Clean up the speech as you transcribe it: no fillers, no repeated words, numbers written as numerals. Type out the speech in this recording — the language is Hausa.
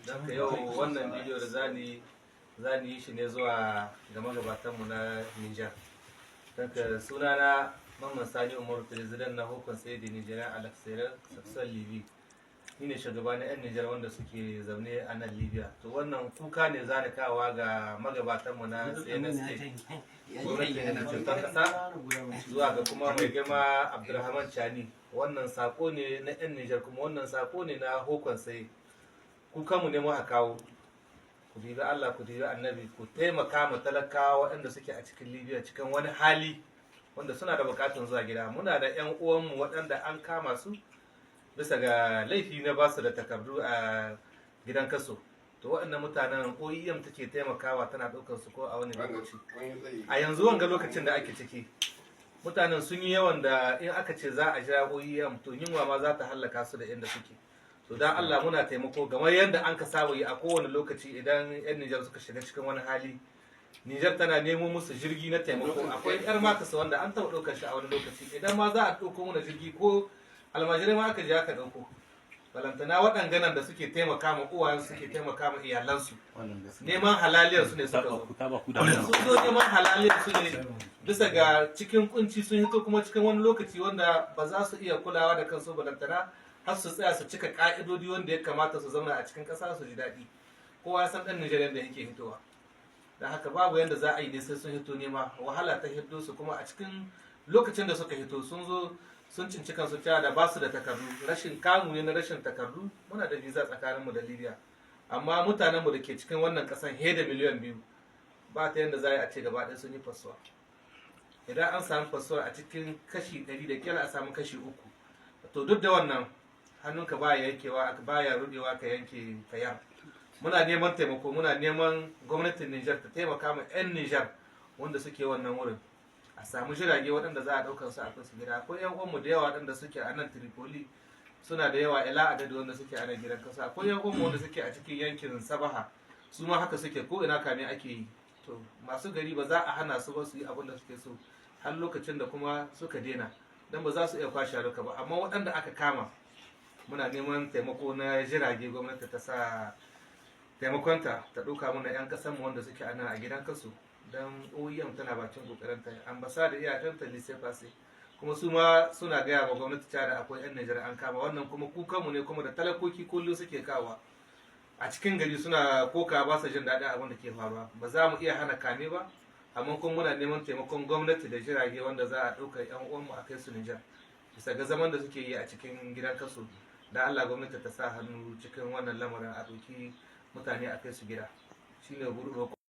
Don ka yau wannan bidiyo da zani yi shi ne zuwa ga magabatanmu na Nijar. Don ka sunana Mamman Sani Umaru, President na Hukun Saidi Nijeriya Alaksere Sakson Libi. Ni ne shugaba na 'yan Nijar wanda suke zaune a nan Libya. To wannan kuka ne zani kawa ga magabatanmu na CNSA, gwamnatin cutar ƙasa, zuwa ga kuma mai girma Abdulrahman Chani. Wannan sako ne na 'yan Nijar, kuma wannan sako ne na Hukun Saidi. Kukanmu ne muka kawo, ku dibi Allah, ku dibi Annabi, ku taimaka ma talakawa waɗanda suke a cikin Libya cikin wani hali wanda suna da bukatun zuwa gida. Muna da 'yan uwanmu waɗanda an kama su bisa ga laifi na basu da takardu a gidan kaso. To waɗannan mutanen OEM take taimakawa, tana ɗaukar su ko a wani lokaci. A yanzu wanga lokacin da ake ciki, mutanen sun yi yawan da in aka ce za a jira OEM to yunwa ma za ta hallaka su da inda suke. To dan Allah muna taimako kamar yadda an ka saba yi a kowane lokaci idan 'yan Nijar suka shiga cikin wani hali. Nijar tana nemo musu jirgi na taimako. Akwai 'yar makasa wanda an taɓa ɗaukar shi a wani lokaci. Idan ma za a ɗauko mana jirgi ko almajirai ma aka je aka ɗauko. Balantana waɗannan da suke taimaka ma uwayensu, suke taimaka ma iyalansu. Neman halaliyar su ne suka zo. Sun zo neman halaliyar su ne bisa ga cikin kunci, sun hito kuma cikin wani lokaci wanda ba za su iya kulawa da kansu, balantana har su tsaya su cika ka'idodi wanda ya kamata su zauna a cikin ƙasa su ji daɗi. Kowa ya san ɗan Nijar yadda yake hitowa. Da haka babu yadda za a yi ne sai sun hito nema. Wahala ta hito su, kuma a cikin lokacin da suka hito sun zo sun cinci kansu cewa da ba su da takardu. Rashin kamu ne na rashin takardu. Muna da visa tsakaninmu da Libya, amma mutanenmu da ke cikin wannan ƙasan da miliyan 2 ba ta yadda za a ce gaba ɗaya sun yi fasuwa. Idan an samu fasuwa a cikin kashi 100 da kyala a samu kashi 3. To duk da wannan hannunka baya yankewa, baya rudewa ka yanke kayar. Muna neman taimako, muna neman gwamnatin Nijar ta taimaka ma 'yan Nijar wanda suke wannan wurin, a samu jirage waɗanda za a ɗaukar su a kai su gida. Akwai 'yan uwanmu da yawa waɗanda suke a nan Tripoli, suna da yawa ila adadi wanda suke a nan gidan kasa. Akwai 'yan uwanmu wanda suke a cikin yankin Sabaha, su ma haka suke, ko ina kame ake yi. To masu gari ba za a hana su ba su yi abin da suke so har lokacin da kuma suka daina, dan ba za su iya kwashe duka ba. Amma waɗanda aka kama, muna neman taimako na jirage. Gwamnati ta sa taimakonta ta ɗauka mana 'yan ƙasanmu wanda suke ana a gidan kasu, don OEM tana bakin ƙoƙarinta, ambasada iyakanta lise fase, kuma su ma suna gaya wa gwamnati cewa da akwai 'yan Nijar an kama. Wannan kuma kukanmu ne, kuma da talakoki kullum suke kawa a cikin gari, suna koka ba su jin daɗin abin da ke faruwa. Ba za mu iya hana kame ba, amma kuma muna neman taimakon gwamnati da jirage wanda za a ɗauka 'yan uwanmu a kai su Nijar bisa ga zaman da suke yi a cikin gidan kasu. Da Allah gwamnati ta sa hannu cikin wannan lamarin, a ɗauki mutane a kai su gida. Shine roƙo.